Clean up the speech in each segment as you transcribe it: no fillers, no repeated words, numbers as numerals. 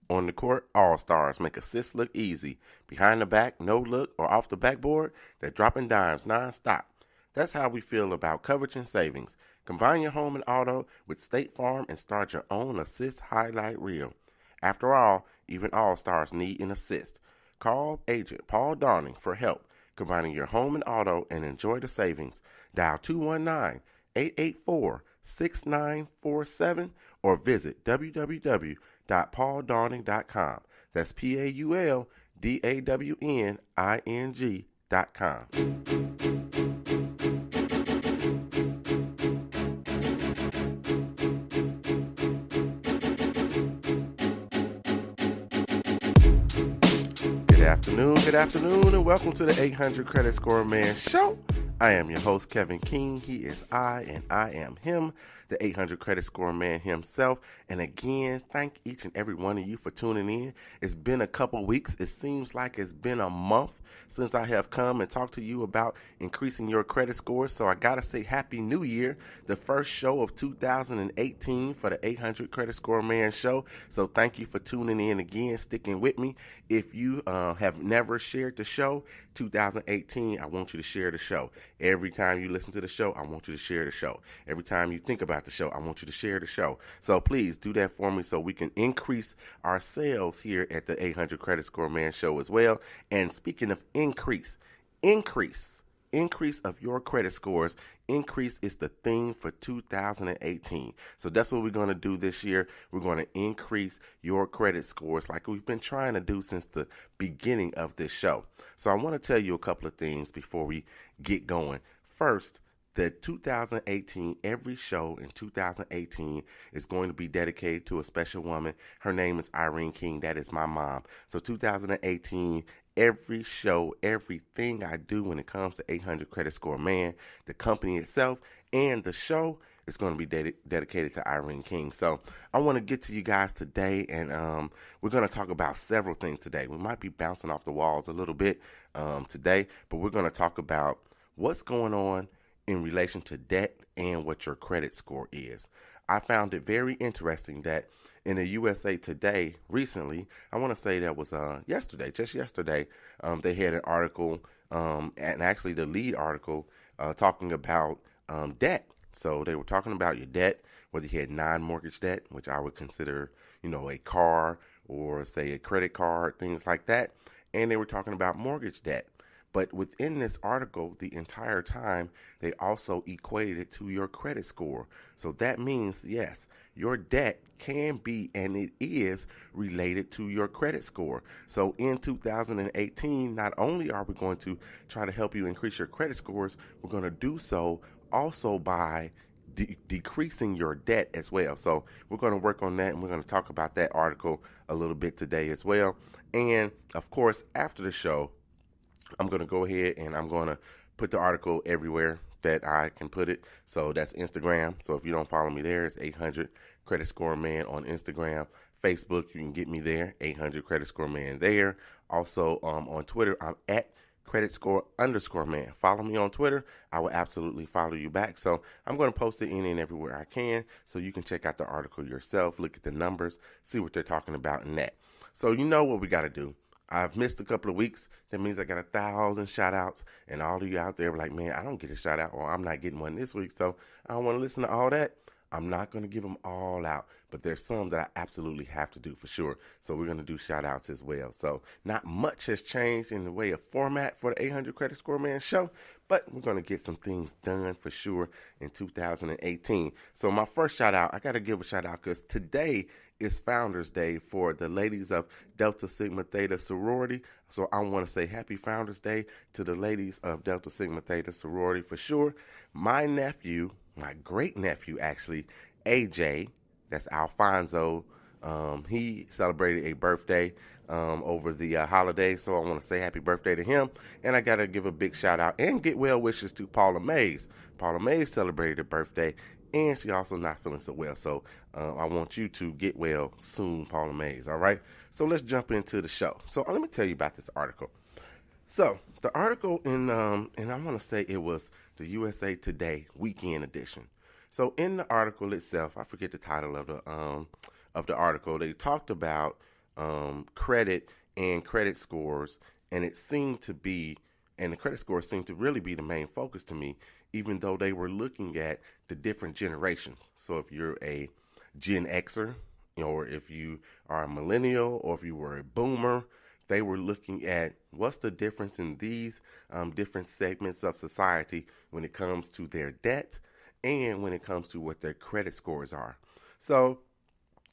On the court, all stars make assists look easy. Behind the back, no look, or off the backboard, they're dropping dimes non-stop. That's how we feel about coverage and savings. Combine your home and auto with State Farm and start your own assist highlight reel. After all, even all stars need an assist. Call agent Paul Darning for help combining your home and auto and enjoy the savings. Dial 219-884-6947 or visit www.pauldarning.com. That's PAULDAWNING.com. Good afternoon, and welcome to the 800 Credit Score Man Show. I am your host, Kevin King. He is I, and I am him, the 800 Credit Score Man himself. And again, thank each and every one of you for tuning in. It's been a couple weeks. It seems like it's been a month since I have come and talked to you about increasing your credit scores. So I got to say Happy New Year, the first show of 2018 for the 800 Credit Score Man Show. So thank you for tuning in again, sticking with me. If you have never shared the show, 2018, I want you to share the show. Every time you listen to the show, I want you to share the show. Every time you think about the show, I want you to share the show. So please do that for me so we can increase our sales here at the 800 Credit Score Man Show as well. And speaking of increase of your credit scores. Increase is the theme for 2018. So that's what we're going to do this year. We're going to increase your credit scores like we've been trying to do since the beginning of this show. So I want to tell you a couple of things before we get going. First, the 2018, every show in 2018 is going to be dedicated to a special woman. Her name is Irene King. That is my mom. So 2018, every show, everything I do when it comes to 800 Credit Score Man, the company itself, and the show is going to be dedicated to Irene King. So I want to get to you guys today, and we're going to talk about several things today. We might be bouncing off the walls a little bit today, but we're going to talk about what's going on in relation to debt and what your credit score is. I found it very interesting that in the USA Today recently, I want to say that was just yesterday, they had an article, and actually the lead article, talking about debt. So they were talking about your debt, whether you had non-mortgage debt, which I would consider, a car or say a credit card, things like that. And they were talking about mortgage debt. But within this article, the entire time, they also equated it to your credit score. So that means, yes, your debt can be, and it is, related to your credit score. So in 2018, not only are we going to try to help you increase your credit scores, we're going to do so also by decreasing your debt as well. So we're going to work on that, and we're going to talk about that article a little bit today as well. And, of course, after the show, I'm going to go ahead and I'm going to put the article everywhere that I can put it. So that's Instagram. So if you don't follow me there, it's 800 Credit Score Man on Instagram. Facebook, you can get me there, 800 Credit Score Man there. Also on Twitter, I'm at Credit Score _Man. Follow me on Twitter. I will absolutely follow you back. So I'm going to post it in and everywhere I can so you can check out the article yourself, look at the numbers, see what they're talking about in that. So you know what we got to do. I've missed a couple of weeks. That means I got 1,000 shout outs, and all of you out there are like, man, I don't get a shout out, or I'm not getting one this week, so I don't want to listen to all that. I'm not going to give them all out, but there's some that I absolutely have to do for sure. So we're going to do shout outs as well. So not much has changed in the way of format for the 800 Credit Score Man Show, but we're going to get some things done for sure in 2018. So my first shout out, I got to give a shout out because today is Founders Day for the ladies of Delta Sigma Theta Sorority. So I want to say happy Founders Day to the ladies of Delta Sigma Theta Sorority for sure. My nephew, my great nephew actually, AJ, that's Alfonso, he celebrated a birthday over the holiday, so I want to say happy birthday to him. And I got to give a big shout out and get well wishes to Paula Mays. Paula Mays celebrated a birthday, and she also not feeling so well. So I want you to get well soon, Paula Mays, all right? So let's jump into the show. So let me tell you about this article. So the article and I want to say it was the USA Today Weekend Edition. So in the article itself, I forget the title of the article. They talked about credit and credit scores, and the credit scores seemed to really be the main focus to me, even though they were looking at the different generations. So if you're a Gen Xer, or if you are a millennial, or if you were a boomer, they were looking at what's the difference in these different segments of society when it comes to their debt and when it comes to what their credit scores are. So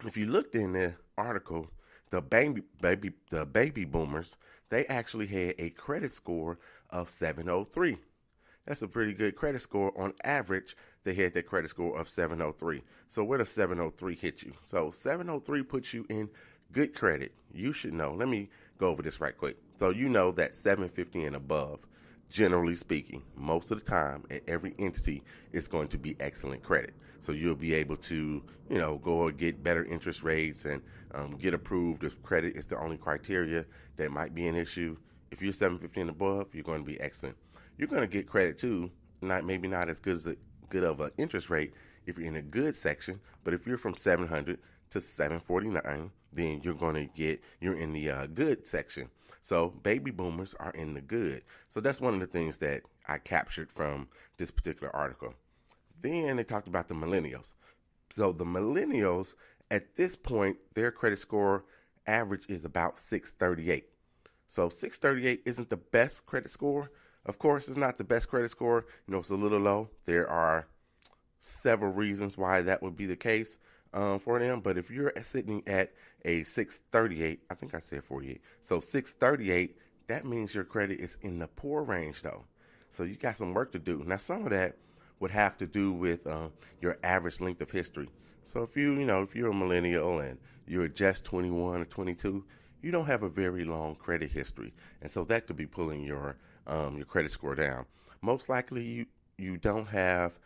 if you looked in the article, the baby boomers, they actually had a credit score of 703. That's a pretty good credit score. On average, they had that credit score of 703. So where does 703 hit you? So 703 puts you in good credit. You should know. Let me go over this right quick. So you know that 750 and above, generally speaking, most of the time at every entity is going to be excellent credit. So you'll be able to, go and get better interest rates and get approved if credit is the only criteria that might be an issue. If you're 750 and above, you're going to be excellent. You're going to get credit too, maybe not as good of an interest rate if you're in a good section, but if you're from 700 to 749, then you're in the good section. So baby boomers are in the good. So that's one of the things that I captured from this particular article. Then they talked about the millennials. So the millennials, at this point, their credit score average is about 638. So 638 isn't the best credit score. Of course, it's not the best credit score. It's a little low. There are several reasons why that would be the case for them. But if you're sitting at a 638, I think I said 48. So 638, that means your credit is in the poor range, though. So you got some work to do. Now, some of that would have to do with your average length of history. So if you're a millennial and you're just 21 or 22, you don't have a very long credit history, and so that could be pulling your credit score down. Most likely, you don't have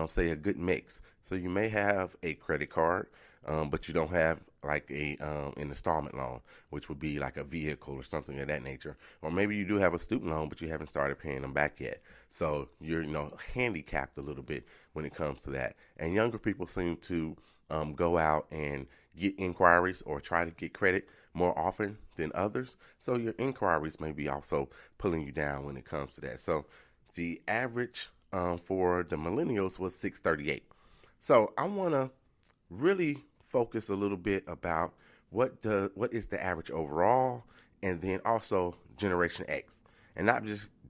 say a good mix. So you may have a credit card, but you don't have like an installment loan, which would be like a vehicle or something of that nature. Or maybe you do have a student loan, but you haven't started paying them back yet. So you're handicapped a little bit when it comes to that. And younger people seem to go out and get inquiries or try to get credit more often than others. So your inquiries may be also pulling you down when it comes to that. So the average for the millennials was 638. So I want to really focus a little bit about what is the average overall, and then also Generation X. And not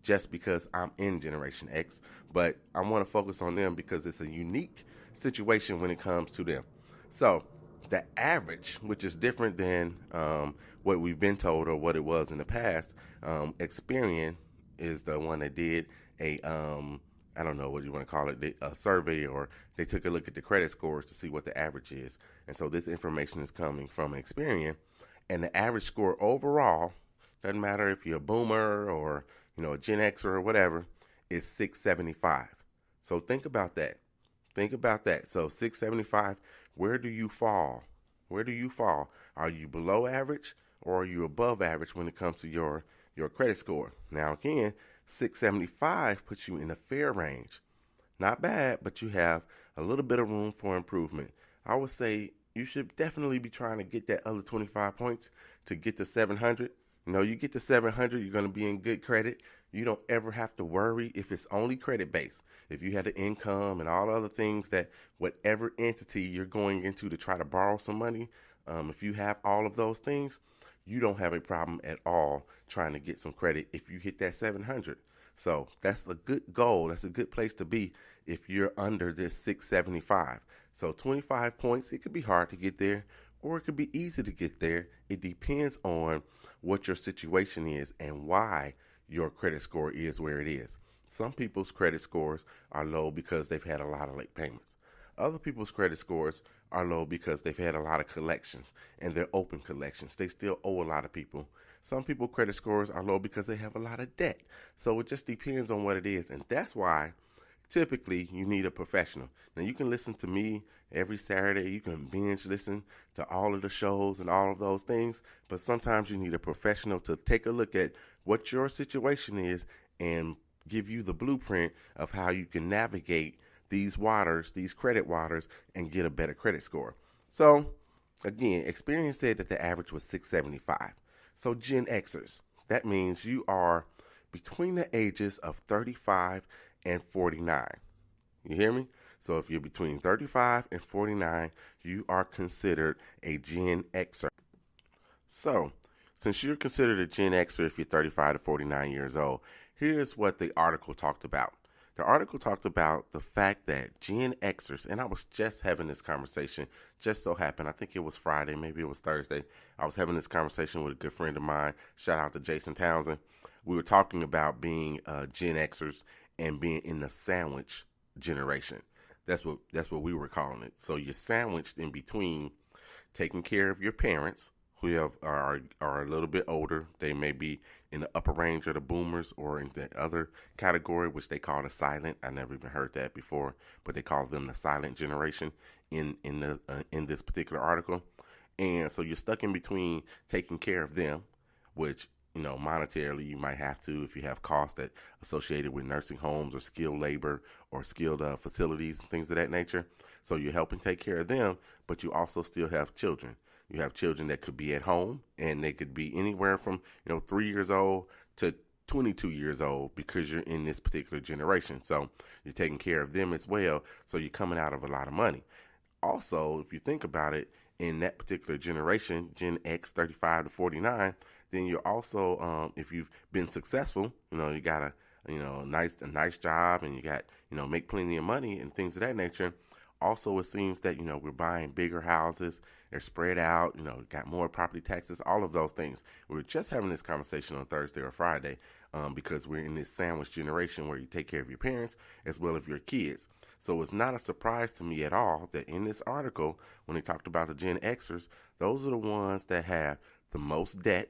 just because I'm in Generation X, but I want to focus on them because it's a unique situation when it comes to them. So the average, which is different than what we've been told or what it was in the past, Experian is the one that did a I don't know what you want to call it, a survey, or they took a look at the credit scores to see what the average is. And so this information is coming from Experian, and the average score overall, doesn't matter if you're a boomer or a Gen X or whatever, is 675. So think about that. So 675, where do you fall? Are you below average or are you above average when it comes to your credit score? Now again, 675 puts you in a fair range. Not bad, but you have a little bit of room for improvement. I would say you should definitely be trying to get that other 25 points to get to 700. You get to 700, you're going to be in good credit. You don't ever have to worry if it's only credit based. If you had the income and all the other things that whatever entity you're going into to try to borrow some money, if you have all of those things, you don't have a problem at all trying to get some credit if you hit that 700. So that's a good goal. That's a good place to be if you're under this 675. So 25 points, it could be hard to get there or it could be easy to get there. It depends on what your situation is and why your credit score is where it is. Some people's credit scores are low because they've had a lot of late payments. Other people's credit scores are low because they've had a lot of collections and they're open collections. They still owe a lot of people. Some people's credit scores are low because they have a lot of debt. So it just depends on what it is. And that's why typically you need a professional. Now you can listen to me every Saturday. You can binge listen to all of the shows and all of those things. But sometimes you need a professional to take a look at what your situation is and give you the blueprint of how you can navigate these waters, these credit waters, and get a better credit score. So Again, Experian said that the average was 675. So Gen Xers, that means you are between the ages of 35 and 49. You hear me? So if you're between 35 and 49, you are considered a Gen Xer. So, since you're considered a Gen Xer if you're 35 to 49 years old, here's what the article talked about. The article talked about the fact that Gen Xers, and I was just having this conversation, just so happened, I think it was Friday, maybe it was Thursday. I was having this conversation with a good friend of mine. Shout out to Jason Townsend. We were talking about being Gen Xers and being in the sandwich generation. That's what we were calling it. So you're sandwiched in between taking care of your parents who are a little bit older. They may be in the upper range of the boomers or in the other category, which they call the silent. I never even heard that before, but they call them the silent generation in this particular article. And so you're stuck in between taking care of them, which monetarily you might have to if you have costs that associated with nursing homes or skilled labor or skilled facilities and things of that nature. So you're helping take care of them, but you also still have children. You have children that could be at home, and they could be anywhere from 3 years old to 22 years old because you're in this particular generation. So you're taking care of them as well. So you're coming out of a lot of money. Also, if you think about it, in that particular generation, Gen X 35 to 49, then you're also, if you've been successful, you got a nice job, and you got, make plenty of money and things of that nature. Also, it seems that, we're buying bigger houses. They're spread out, got more property taxes, all of those things. We were just having this conversation on Thursday or Friday because we're in this sandwich generation where you take care of your parents as well as your kids. So it's not a surprise to me at all that in this article, when they talked about the Gen Xers, those are the ones that have the most debt,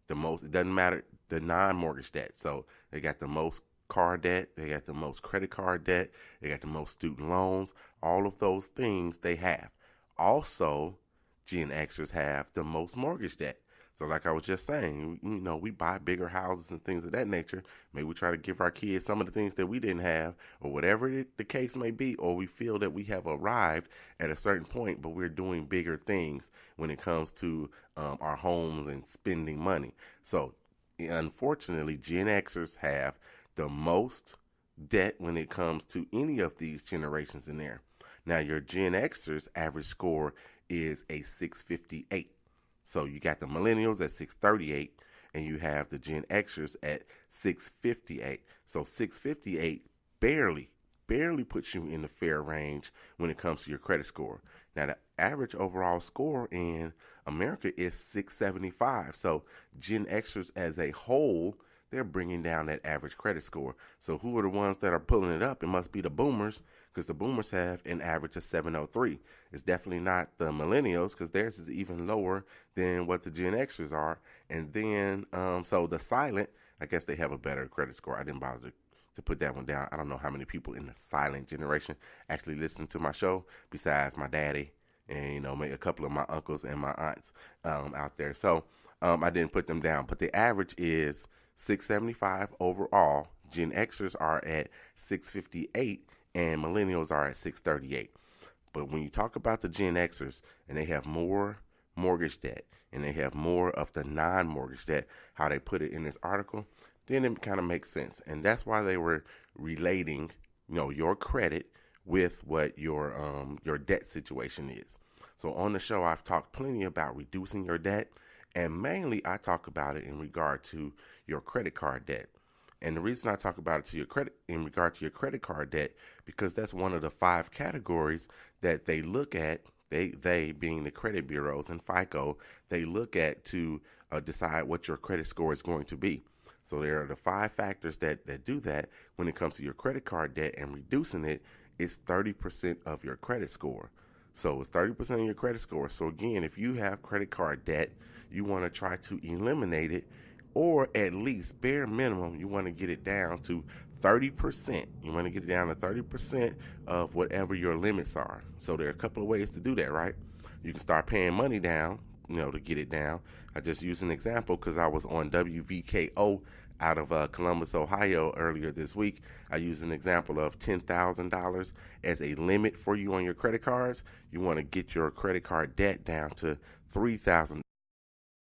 it doesn't matter, the non-mortgage debt. So they got the most car debt, they got the most credit card debt, they got the most student loans, all of those things they have. Also, Gen Xers have the most mortgage debt. So like I was just saying, we buy bigger houses and things of that nature. Maybe we try to give our kids some of the things that we didn't have, or whatever the case may be, or we feel that we have arrived at a certain point, but we're doing bigger things when it comes to our homes and spending money. So unfortunately, Gen Xers have the most debt when it comes to any of these generations in there. Now, your Gen Xers average score is a 658. So you got the millennials at 638, and you have the Gen Xers at 658. So 658 barely puts you in the fair range when it comes to your credit score. Now, the average overall score in America is 675. So Gen Xers as a whole, they're bringing down that average credit score. So who are the ones that are pulling it up? It must be the boomers, because the boomers have an average of 703. It's definitely not the millennials, because theirs is even lower than what the Gen Xers are. And then, so the silent, I guess they have a better credit score. I didn't bother to put that one down. I don't know how many people in the silent generation actually listen to my show, besides my daddy and, maybe a couple of my uncles and my aunts out there. So I didn't put them down. But the average is 675 overall. Gen Xers are at 658, and millennials are at 638. But when you talk about the Gen Xers, and they have more mortgage debt, and they have more of the non-mortgage debt, how they put it in this article, then it kind of makes sense. And that's why they were relating, your credit with what your debt situation is. So on the show, I've talked plenty about reducing your debt, and mainly I talk about it in regard to your credit card debt. And the reason I talk about it in regard to your credit card debt, because that's one of the 5 categories that they look at. They being the credit bureaus and FICO, they look at to decide what your credit score is going to be. So there are the 5 factors that do that when it comes to your credit card debt, and reducing it is 30% of your credit score. So it's 30% of your credit score. So again, if you have credit card debt, you want to try to eliminate it, or at least bare minimum, you want to get it down to 30%. You want to get it down to 30% of whatever your limits are. So there are a couple of ways to do that, right? You can start paying money down to get it down. I just used an example because I was on WVKO out of Columbus, Ohio earlier this week. I used an example of $10,000 as a limit for you on your credit cards. You want to get your credit card debt down to $3,000